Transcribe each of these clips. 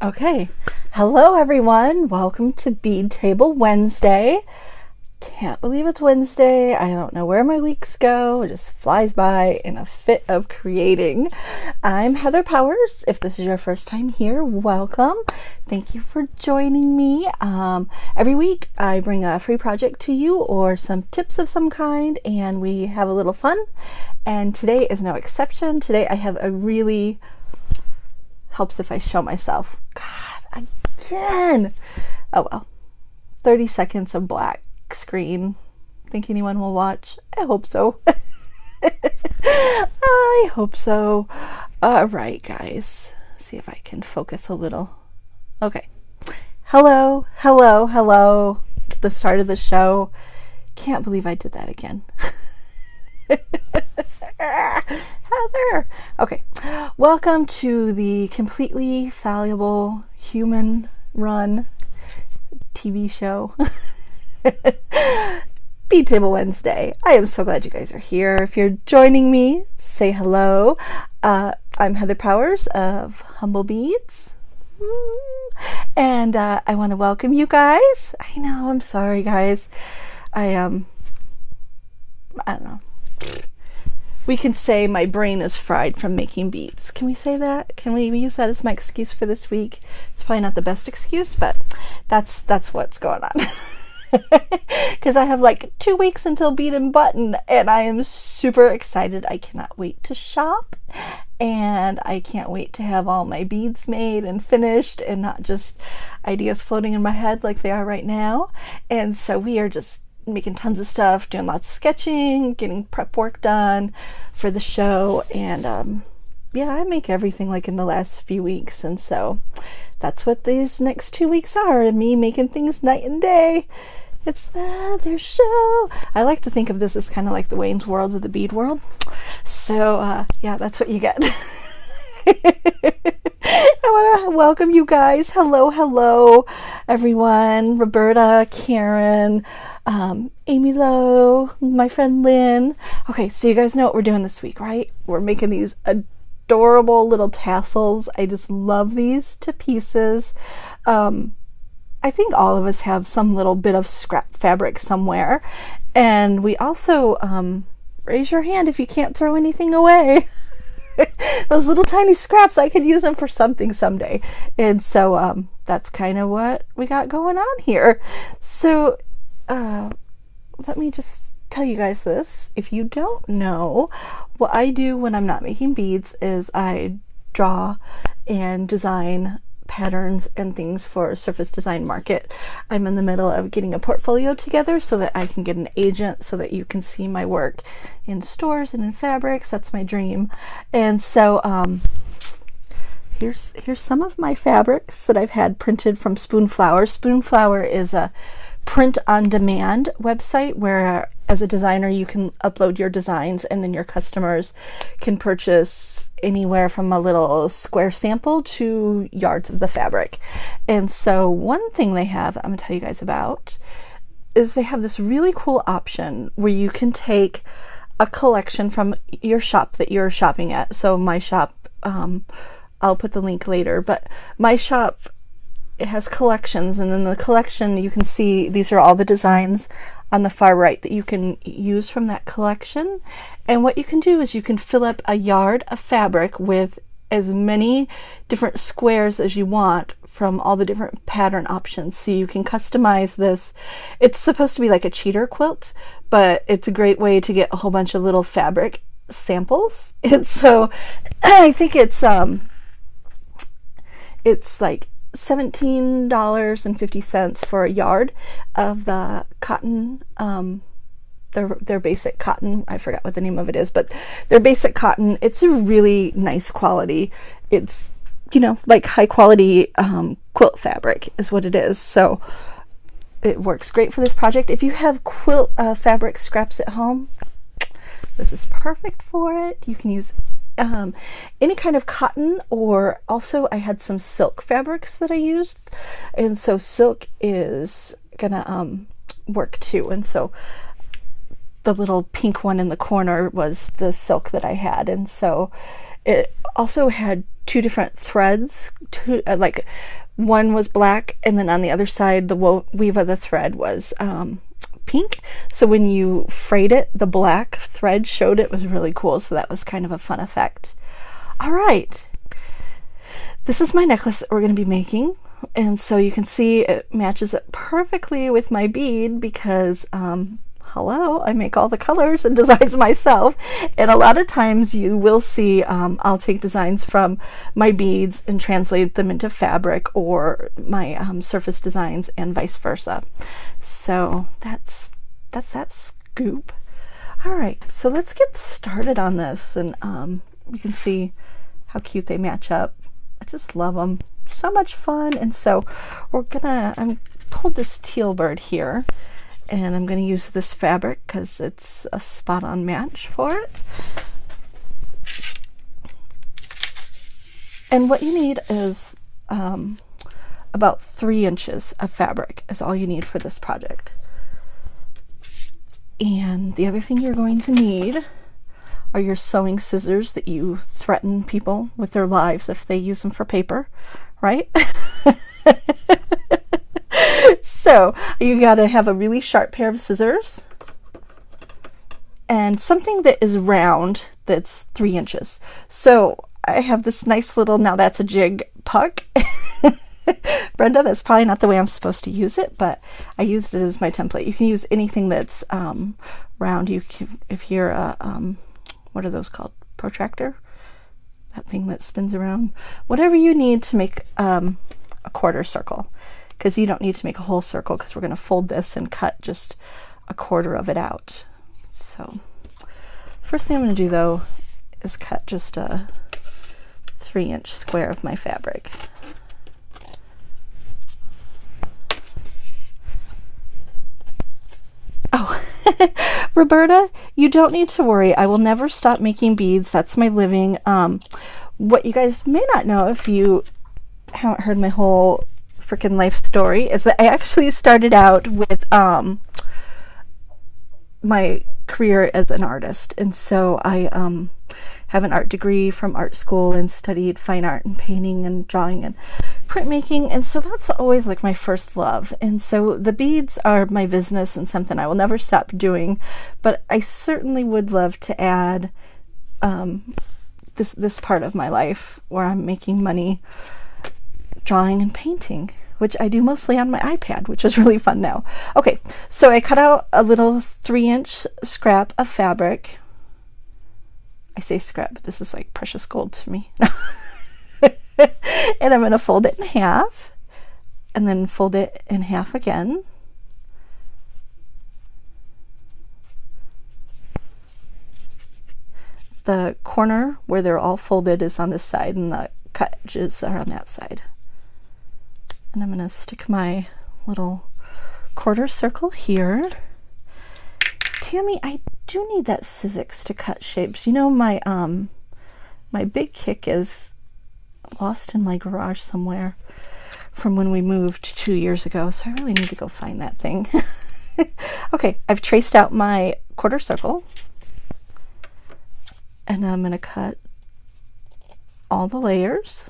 Okay, hello everyone. Welcome to Bead Table Wednesday. Can't believe it's Wednesday. I don't know where my weeks go. It just flies by in a fit of creating. I'm Heather Powers. If this is your first time here, welcome. Thank you for joining me. Every week I bring a free project to you or some tips of some kind, and we have a little fun. And today is no exception. Today I have a really helps if I show myself. God, again. Oh well. 30 seconds of black screen. Think anyone will watch? I hope so. I hope so. Alright, guys. See if I can focus a little. Okay. Hello, hello, hello. The start of the show. Can't believe I did that again. Heather. Okay. Welcome to the completely fallible human run TV show. Bead Table Wednesday. I am so glad you guys are here. If you're joining me, say hello. I'm Heather Powers of Humblebeads. And I want to welcome you guys. I know, I'm sorry guys. I don't know. We can say my brain is fried from making beads. Can we say that? Can we use that as my excuse for this week? It's probably not the best excuse, but that's what's going on. Because I have like 2 weeks until Bead and Button, and I am super excited. I cannot wait to shop, and I can't wait to have all my beads made and finished and not just ideas floating in my head like they are right now. And so we are just making tons of stuff, doing lots of sketching, getting prep work done for the show, and yeah, I make everything like in the last few weeks, and so that's what these next 2 weeks are, me making things night and day. It's their show. I like to think of this as kind of like the Wayne's World of the bead world, so yeah, that's what you get. I want to welcome you guys. Hello, hello, everyone. Roberta, Karen, Amy Lowe, my friend Lynn. Okay, so you guys know what we're doing this week, right? We're making these adorable little tassels. I just love these to pieces. I think all of us have some little bit of scrap fabric somewhere. And we also, raise your hand if you can't throw anything away. Those little tiny scraps, I could use them for something someday. And so that's kind of what we got going on here. So let me just tell you guys this. If you don't know, what I do when I'm not making beads is I draw and design patterns and things for Surface Design Market. I'm in the middle of getting a portfolio together so that I can get an agent so that you can see my work in stores and in fabrics. That's my dream. And so here's some of my fabrics that I've had printed from Spoonflower. Spoonflower is a print on demand website where as a designer you can upload your designs and then your customers can purchase anywhere from a little square sample to yards of the fabric. And so one thing they have, I'm going to tell you guys about, is they have this really cool option where you can take a collection from your shop that you're shopping at. So my shop, I'll put the link later, but my shop, it has collections, and in the collection you can see these are all the designs on the far right that you can use from that collection. And what you can do is you can fill up a yard of fabric with as many different squares as you want from all the different pattern options. So you can customize this. It's supposed to be like a cheater quilt, but it's a great way to get a whole bunch of little fabric samples. And so I think it's like $17.50 for a yard of the cotton, their basic cotton. I forgot what the name of it is, but their basic cotton. It's a really nice quality. It's, you know, like high quality quilt fabric is what it is. So it works great for this project. If you have quilt fabric scraps at home, this is perfect for it. You can use any kind of cotton, or also I had some silk fabrics that I used, and so silk is gonna work too. And so the little pink one in the corner was the silk that I had, and so it also had two different threads, like one was black, and then on the other side the weave of the thread was pink. So when you frayed it, the black thread showed. It was really cool, so that was kind of a fun effect. All right, this is my necklace that we're going to be making, and so you can see it matches it perfectly with my bead because hello, I make all the colors and designs myself, and a lot of times you will see I'll take designs from my beads and translate them into fabric, or my surface designs, and vice versa. So that's that scoop. All right, so let's get started on this, and you can see how cute they match up. I just love them. So much fun. And so I'm pulled this teal bird here, and I'm going to use this fabric because it's a spot-on match for it. And what you need is about 3 inches of fabric is all you need for this project. And the other thing you're going to need are your sewing scissors that you threaten people with their lives if they use them for paper, right? So you got to have a really sharp pair of scissors and something that is round that's 3 inches. So I have this nice little, now that's a jig puck. Brenda, that's probably not the way I'm supposed to use it, but I used it as my template. You can use anything that's round. You can, if you're a, what are those called? Protractor? That thing that spins around. Whatever you need to make a quarter circle, because you don't need to make a whole circle because we're going to fold this and cut just a quarter of it out. So first thing I'm going to do though is cut just a 3-inch square of my fabric. Oh, Roberta, you don't need to worry. I will never stop making beads. That's my living. What you guys may not know, if you haven't heard my whole freaking life story, is that I actually started out with my career as an artist. And so I have an art degree from art school and studied fine art and painting and drawing and printmaking, and so that's always like my first love. And so the beads are my business and something I will never stop doing, but I certainly would love to add this part of my life where I'm making money drawing and painting, which I do mostly on my iPad, which is really fun now. Okay, so I cut out a little 3-inch scrap of fabric. I say scrap, but this is like precious gold to me. And I'm going to fold it in half, and then fold it in half again. The corner where they're all folded is on this side, and the cut edges are on that side. And I'm going to stick my little quarter circle here. Tammy, I do need that Sizzix to cut shapes. You know, my my big kick is lost in my garage somewhere from when we moved 2 years ago, so I really need to go find that thing. Okay, I've traced out my quarter circle, and I'm going to cut all the layers.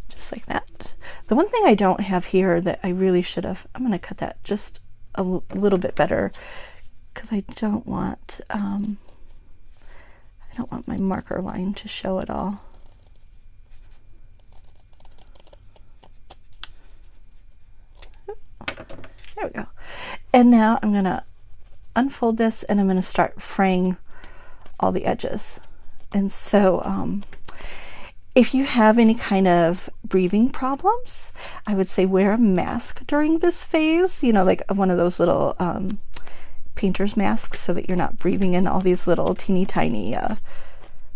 Just like that. The one thing I don't have here that I really should have, I'm going to cut that just a little bit better because I don't want my marker line to show at all. There we go. And now I'm going to unfold this, and I'm going to start fraying all the edges. And so if you have any kind of breathing problems, I would say wear a mask during this phase, you know, like one of those little painter's masks, so that you're not breathing in all these little teeny tiny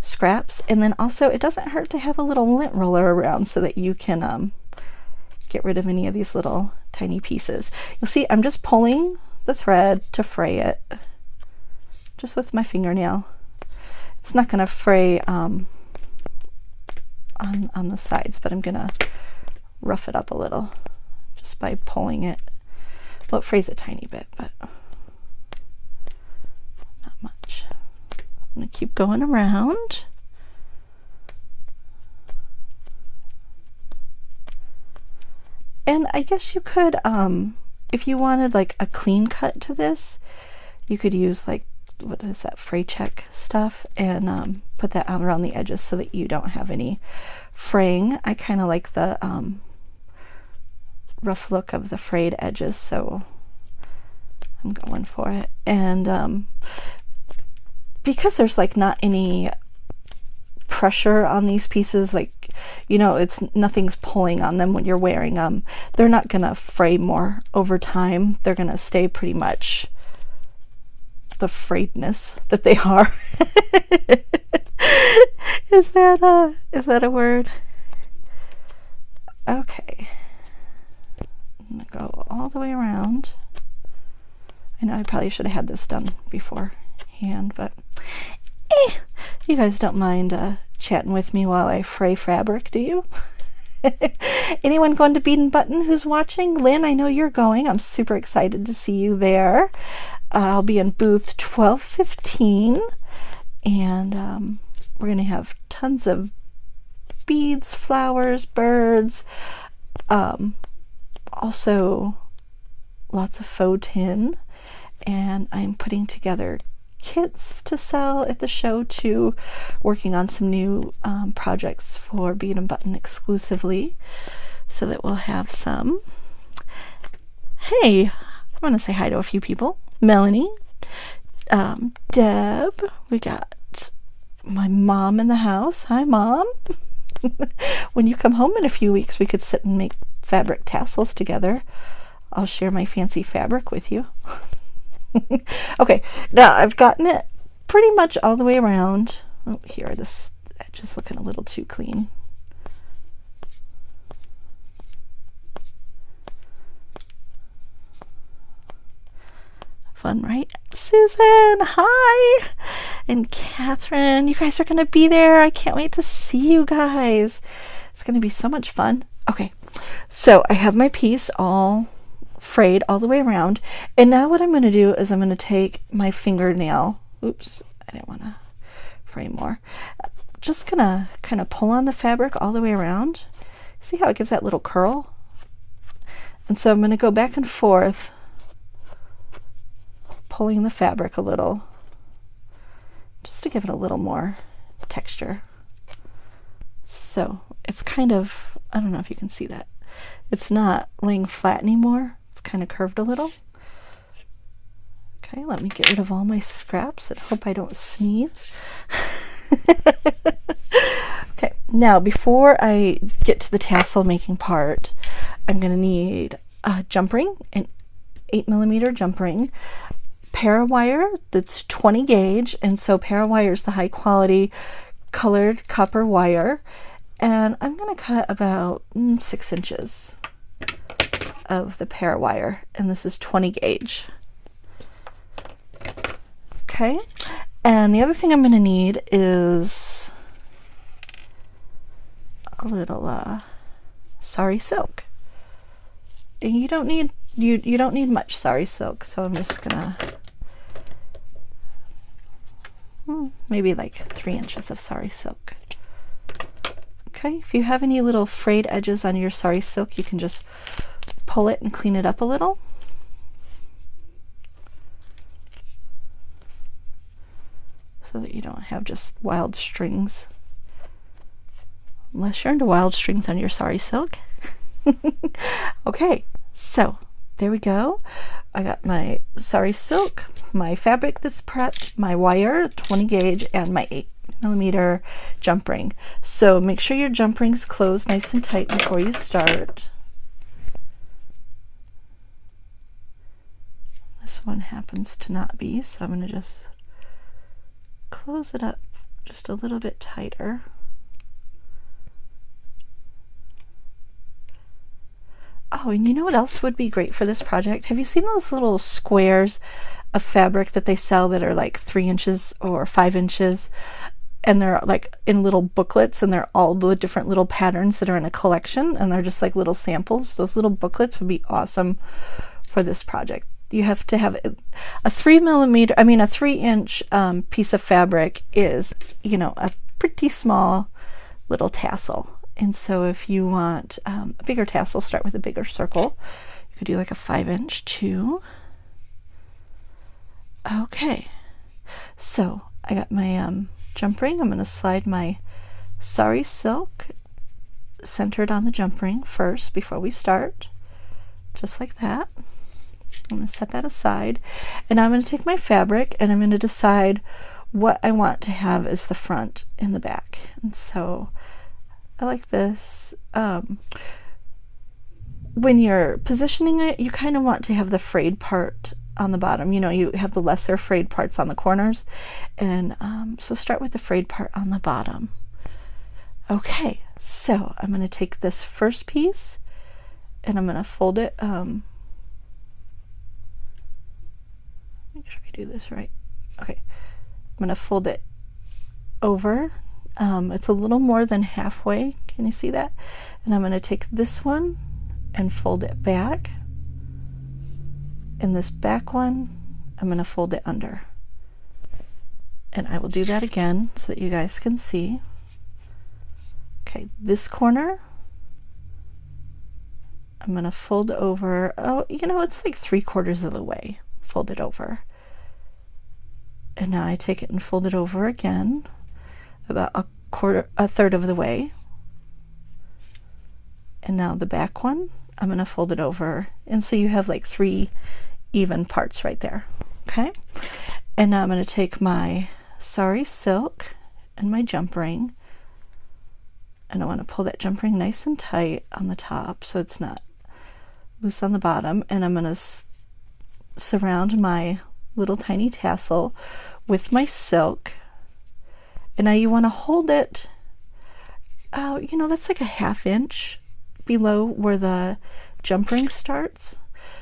scraps. And then also it doesn't hurt to have a little lint roller around so that you can get rid of any of these little tiny pieces. You'll see I'm just pulling the thread to fray it just with my fingernail. It's not going to fray on the sides, but I'm going to rough it up a little just by pulling it. Well, it frays a tiny bit, but not much. I'm going to keep going around. And I guess you could, if you wanted like a clean cut to this, you could use like, what is that, fray check stuff, and put that on around the edges so that you don't have any fraying. I kind of like the rough look of the frayed edges, so I'm going for it. And because there's like not any pressure on these pieces, like, you know, it's nothing's pulling on them when you're wearing them, they're not gonna fray more over time. They're gonna stay pretty much the frayedness that they are. Is that a word? Okay, I'm gonna go all the way around. I know I probably should have had this done beforehand, but you guys don't mind chatting with me while I fray fabric, do you? Anyone going to Bead and Button who's watching? Lynn, I know you're going. I'm super excited to see you there. I'll be in booth 1215, and we're going to have tons of beads, flowers, birds, also lots of faux tin, and I'm putting together kits to sell at the show too, working on some new projects for Bead and Button exclusively, so that we'll have some. Hey, I want to say hi to a few people. Melanie, Deb, we got my mom in the house. Hi, Mom. When you come home in a few weeks, we could sit and make fabric tassels together. I'll share my fancy fabric with you. Okay, now I've gotten it pretty much all the way around. Oh, here, this edge is looking a little too clean. Fun, right? Susan, hi! And Catherine, you guys are going to be there. I can't wait to see you guys. It's going to be so much fun. Okay, so I have my piece all frayed all the way around, and now what I'm going to do is I'm going to take my fingernail, oops, I didn't want to fray more, just gonna kind of pull on the fabric all the way around. See how it gives that little curl? And so I'm going to go back and forth, pulling the fabric a little, just to give it a little more texture. So it's kind of, I don't know if you can see that, it's not laying flat anymore. It's kind of curved a little. Okay, let me get rid of all my scraps and hope I don't sneeze. Okay, now before I get to the tassel making part, I'm going to need a jump ring, an 8mm jump ring, parawire that's 20 gauge, and so parawire is the high quality colored copper wire, and I'm going to cut about 6 inches of the parawire, and this is 20 gauge. Okay, and the other thing I'm going to need is a little sari silk. And you don't need you don't need much sari silk, so I'm just gonna maybe like 3 inches of sari silk. Okay, if you have any little frayed edges on your sari silk, you can just pull it and clean it up a little. So that you don't have just wild strings. Unless you're into wild strings on your sari silk. Okay, so there we go. I got my sari silk, my fabric that's prepped, my wire, 20 gauge, and my 8mm jump ring. So make sure your jump ring's closed nice and tight before you start. This one happens to not be, so I'm going to just close it up just a little bit tighter. Oh, and you know what else would be great for this project? Have you seen those little squares of fabric that they sell that are like 3 inches or 5 inches? And they're like in little booklets, and they're all the different little patterns that are in a collection, and they're just like little samples. Those little booklets would be awesome for this project. You have to have a 3-inch piece of fabric is, you know, a pretty small little tassel. And so if you want a bigger tassel, start with a bigger circle. You could do like a 5-inch too. Okay, so I got my jump ring. I'm going to slide my sari silk centered on the jump ring first before we start, just like that. I'm going to set that aside, and I'm going to take my fabric and I'm going to decide what I want to have as the front and the back. And so I like this. When you're positioning it, you kind of want to have the frayed part on the bottom. You know, you have the lesser frayed parts on the corners, and so start with the frayed part on the bottom. Okay, so I'm going to take this first piece and I'm going to fold it. Make sure I do this right. Okay, I'm going to fold it over. It's a little more than halfway. Can you see that? And I'm going to take this one and fold it back. And this back one, I'm going to fold it under. And I will do that again so that you guys can see. Okay, this corner, I'm going to fold over. Oh, you know, it's like 3/4 of the way. Fold it over. And now I take it and fold it over again, about a third of the way. And now the back one, I'm going to fold it over. And so you have like 3 even parts right there. Okay. And now I'm going to take my sari silk and my jump ring, and I want to pull that jump ring nice and tight on the top so it's not loose on the bottom. And I'm going to surround my little tiny tassel with my silk. And now you want to hold it, you know, that's like a 1/2 inch below where the jump ring starts,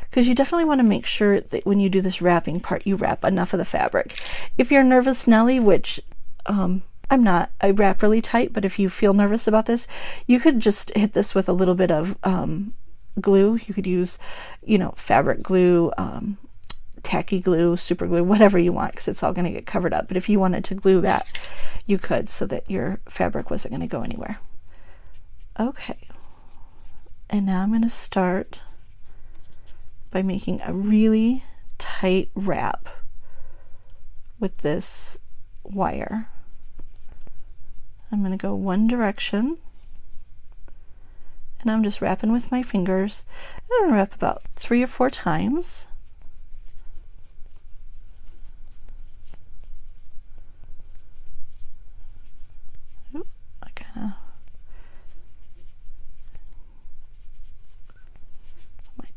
because you definitely want to make sure that when you do this wrapping part, you wrap enough of the fabric. If you're nervous Nelly, which I'm not, I wrap really tight, but if you feel nervous about this, you could just hit this with a little bit of glue. You could use, you know, fabric glue, tacky glue, super glue, whatever you want, because it's all going to get covered up. But if you wanted to glue that, you could, so that your fabric wasn't going to go anywhere. Okay, and now I'm going to start by making a really tight wrap with this wire. I'm going to go one direction, and I'm just wrapping with my fingers. I'm going to wrap about 3 or 4 times.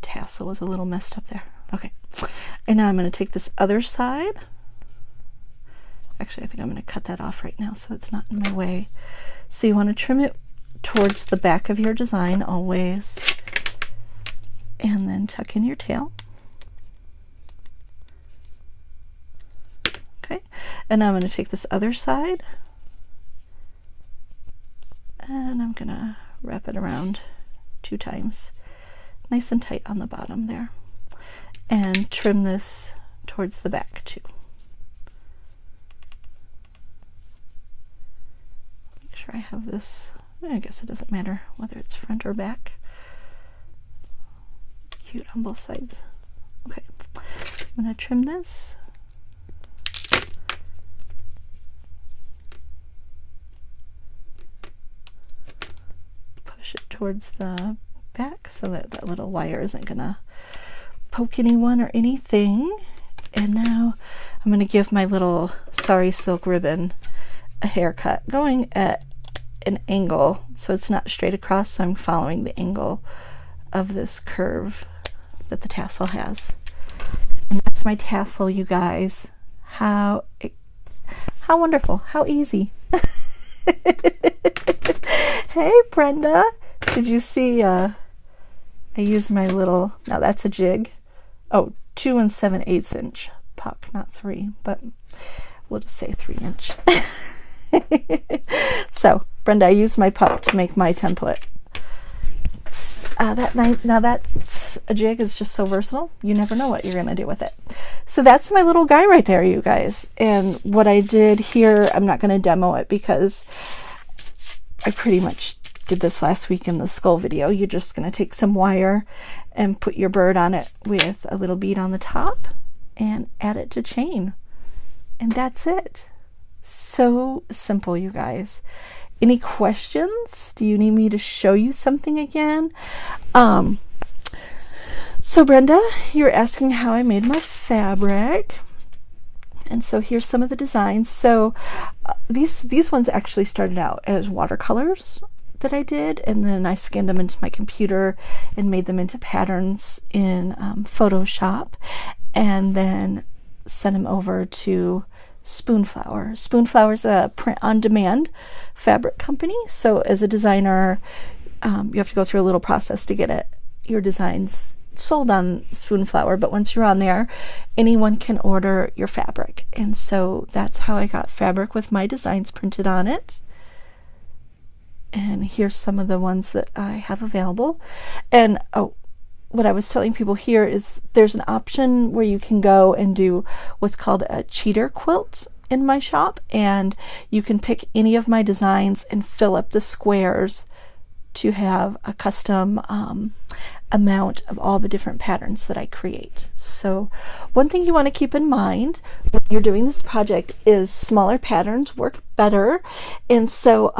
Tassel was a little messed up there. Okay, and now I'm going to take this other side. Actually, I think I'm going to cut that off right now so it's not in my way. So you want to trim it towards the back of your design always, and then tuck in your tail. Okay, and now I'm going to take this other side and I'm going to wrap it around 2 times. Nice and tight on the bottom there, and trim this towards the back too. Make sure I have this. I guess it doesn't matter whether it's front or back. Cute on both sides. Okay, I'm going to trim this. Push it towards the back so that that little wire isn't gonna poke anyone or anything. And now I'm gonna give my little sari silk ribbon a haircut, going at an angle so it's not straight across, so I'm following the angle of this curve that the tassel has. And that's my tassel, you guys. How wonderful, how easy. Hey Brenda, did you see I used my little, now that's a jig. Oh, 2 7/8 inch puck, not 3, but we'll just say 3 inch. So, Brenda, I used my puck to make my template. Now that because a jig is just so versatile. You never know what you're going to do with it. So that's my little guy right there, you guys. And what I did here, I'm not going to demo it because I pretty much did this last week in the skull video. You're just going to take some wire and put your bird on it with a little bead on the top and add it to chain. And that's it. So simple, you guys. Any questions? Do you need me to show you something again? So Brenda, you're asking how I made my fabric. And so here's some of the designs. So these ones actually started out as watercolors that I did, and then I scanned them into my computer and made them into patterns in Photoshop, and then sent them over to Spoonflower. Spoonflower's a print-on-demand fabric company. So as a designer, you have to go through a little process to get your designs sold on Spoonflower. But once you're on there, anyone can order your fabric. And so that's how I got fabric with my designs printed on it. And here's some of the ones that I have available. And what I was telling people here is there's an option where you can go and do what's called a cheater quilt in my shop, and you can pick any of my designs and fill up the squares to have a custom amount of all the different patterns that I create. So one thing you want to keep in mind when you're doing this project is smaller patterns work better. And so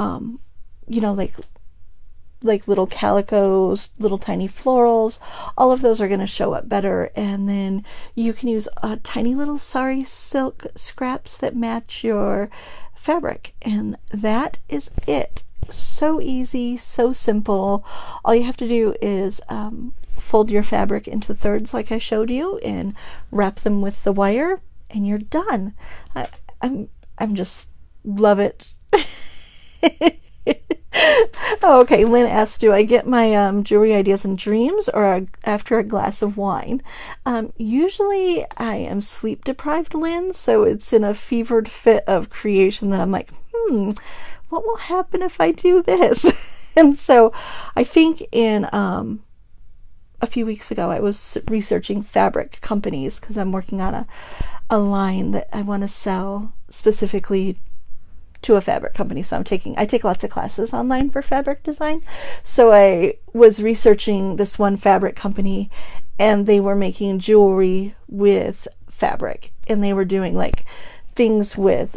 you know, like little calicos, little tiny florals, all of those are going to show up better. And then you can use tiny little sari silk scraps that match your fabric. And that is it. So easy, so simple. All you have to do is fold your fabric into thirds like I showed you and wrap them with the wire, and you're done. I'm just love it. Okay, Lynn asks, do I get my jewelry ideas in dreams or after a glass of wine? Usually I am sleep deprived, Lynn, so it's in a fevered fit of creation that I'm like, what will happen if I do this? And so I think in a few weeks ago I was researching fabric companies because I'm working on a line that I want to sell specifically to a fabric company. So I take lots of classes online for fabric design. So I was researching this one fabric company, and they were making jewelry with fabric, and they were doing like things with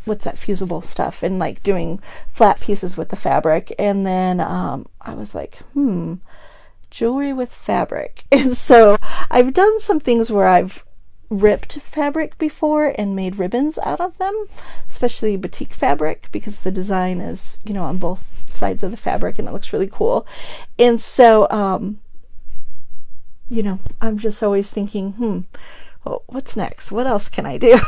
what's that fusible stuff, and like doing flat pieces with the fabric. And then I was like, jewelry with fabric. And so I've done some things where I've ripped fabric before and made ribbons out of them, especially batik fabric, because the design is, you know, on both sides of the fabric and it looks really cool. And so you know, I'm just always thinking, well, what's next? What else can I do?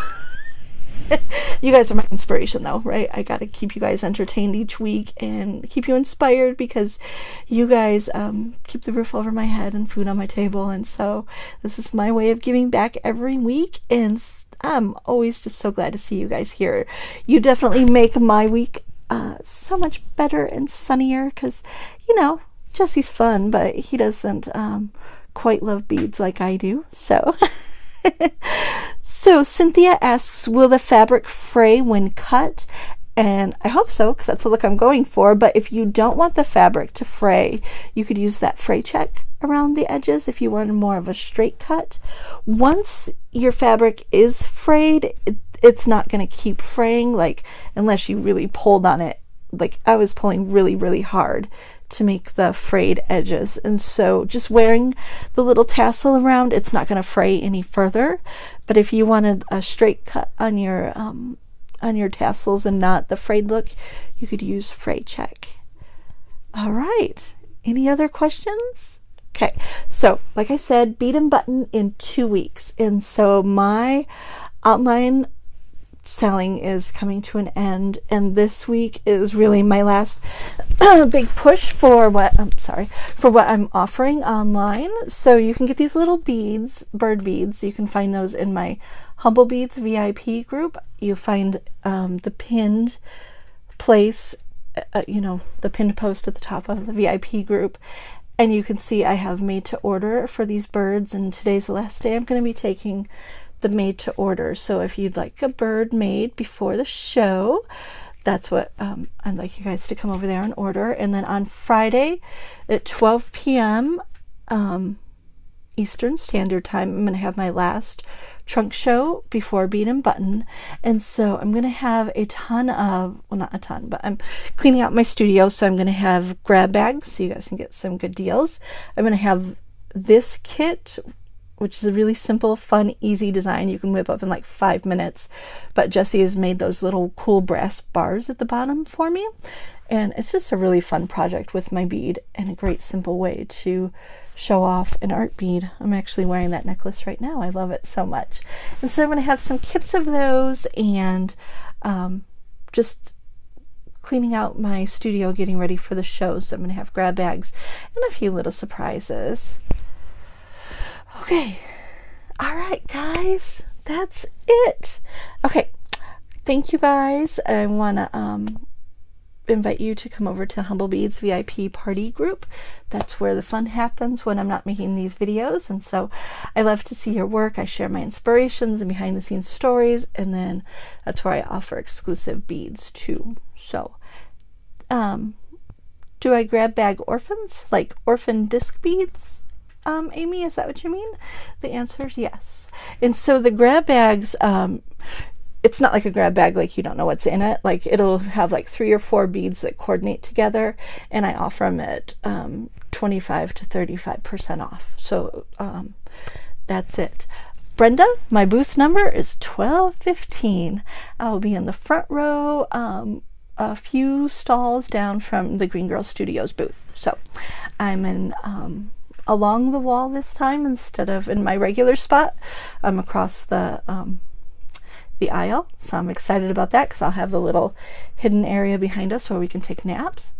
You guys are my inspiration though, right? I got to keep you guys entertained each week and keep you inspired, because you guys keep the roof over my head and food on my table. And so this is my way of giving back every week, and I'm always just so glad to see you guys here. You definitely make my week so much better and sunnier, because, you know, Jesse's fun, but he doesn't quite love beads like I do. So So Cynthia asks, will the fabric fray when cut? And I hope so, because that's the look I'm going for. But if you don't want the fabric to fray, you could use that fray check around the edges if you wanted more of a straight cut. Once your fabric is frayed, it's not going to keep fraying, like, unless you really pulled on it. Like I was pulling really, really hard to make the frayed edges. And so just wearing the little tassel around, it's not going to fray any further. But if you wanted a straight cut on your tassels and not the frayed look, you could use fray check. All right, any other questions? Okay, so like I said, bead and button in 2 weeks. And so my online selling is coming to an end, and this week is really my last big push for what I'm offering online. So you can get these little beads, bird beads. You can find those in my Humblebeads VIP group. You find the pinned place, the pinned post at the top of the VIP group. And you can see I have made to order for these birds, and today's the last day I'm going to be taking the made to order. So if you'd like a bird made before the show, that's what I'd like you guys to come over there and order. And then on Friday at 12 p.m. Eastern Standard Time, I'm going to have my last trunk show before Bead and Button. And so I'm going to have a ton of, well, not a ton, but I'm cleaning out my studio, so I'm going to have grab bags so you guys can get some good deals. I'm going to have this kit, which is a really simple, fun, easy design you can whip up in like 5 minutes. But Jessie has made those little cool brass bars at the bottom for me. And it's just a really fun project with my bead and a great simple way to show off an art bead. I'm actually wearing that necklace right now. I love it so much. And so I'm going to have some kits of those, and just cleaning out my studio, getting ready for the show. So I'm going to have grab bags and a few little surprises. Okay. All right, guys. That's it. Okay. Thank you, guys. I want to invite you to come over to Humblebeads VIP party group. That's where the fun happens when I'm not making these videos. And so I love to see your work. I share my inspirations and behind the scenes stories, and then that's where I offer exclusive beads too. So do I grab bag orphans, like orphan disc beads? Amy, is that what you mean? The answer is yes. And so the grab bags, it's not like a grab bag like you don't know what's in it. Like it'll have like 3 or 4 beads that coordinate together, and I offer them at 25 to 35% off. So that's it. Brenda, my booth number is 1215. I'll be in the front row, a few stalls down from the Green Girl Studios booth. So I'm in along the wall this time instead of in my regular spot. I'm across the aisle, so I'm excited about that because I'll have the little hidden area behind us where we can take naps.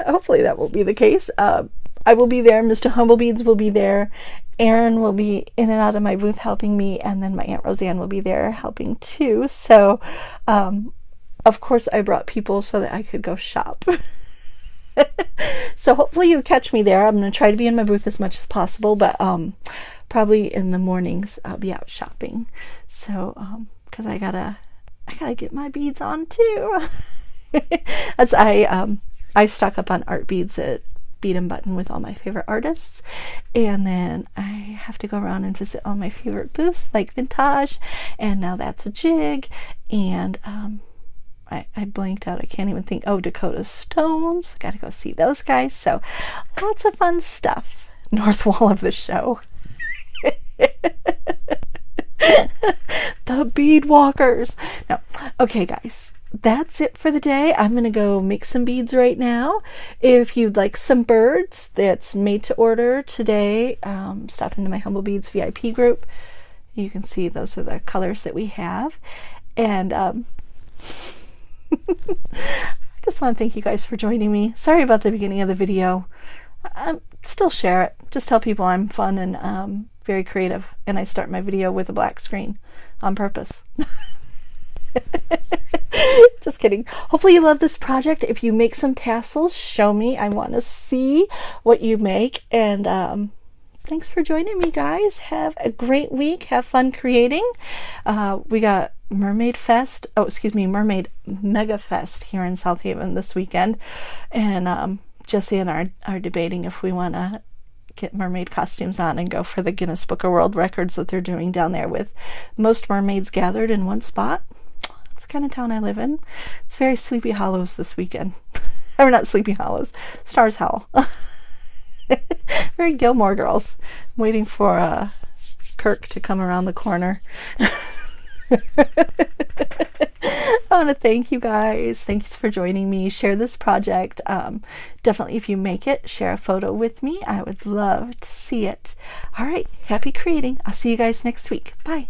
Hopefully that won't be the case. I will be there. Mr. Humblebeads will be there. Aaron will be in and out of my booth helping me, and then my Aunt Roseanne will be there helping too. So of course I brought people so that I could go shop. So hopefully you'll catch me there. I'm going to try to be in my booth as much as possible, but probably in the mornings I'll be out shopping. So because I gotta get my beads on too. As I stock up on art beads at Bead and Button with all my favorite artists, and then I have to go around and visit all my favorite booths like Vintage, and Now That's a Jig, and I blanked out. I can't even think. Oh, Dakota Stones. Got to go see those guys. So lots of fun stuff. North wall of the show. The bead walkers. No. Okay, guys. That's it for the day. I'm going to go make some beads right now. If you'd like some birds that's made to order today, stop into my Humblebeads VIP group. You can see those are the colors that we have. And I just want to thank you guys for joining me. Sorry about the beginning of the video. Still share it. Just tell people I'm fun and very creative, and I start my video with a black screen on purpose. Just kidding. Hopefully you love this project. If you make some tassels, show me. I want to see what you make. And thanks for joining me, guys. Have a great week. Have fun creating. We got Mermaid Mega Fest here in South Haven this weekend, and Jessie and I are debating if we want to get mermaid costumes on and go for the Guinness Book of World Records that they're doing down there with most mermaids gathered in one spot. It's the kind of town I live in. It's very Sleepy Hollows this weekend. Or not Sleepy Hollows, Stars Howl. Very Gilmore Girls. I'm waiting for Kirk to come around the corner. I want to thank you guys. Thanks for joining me. Share this project. Definitely, if you make it, share a photo with me. I would love to see it. All right. Happy creating. I'll see you guys next week. Bye.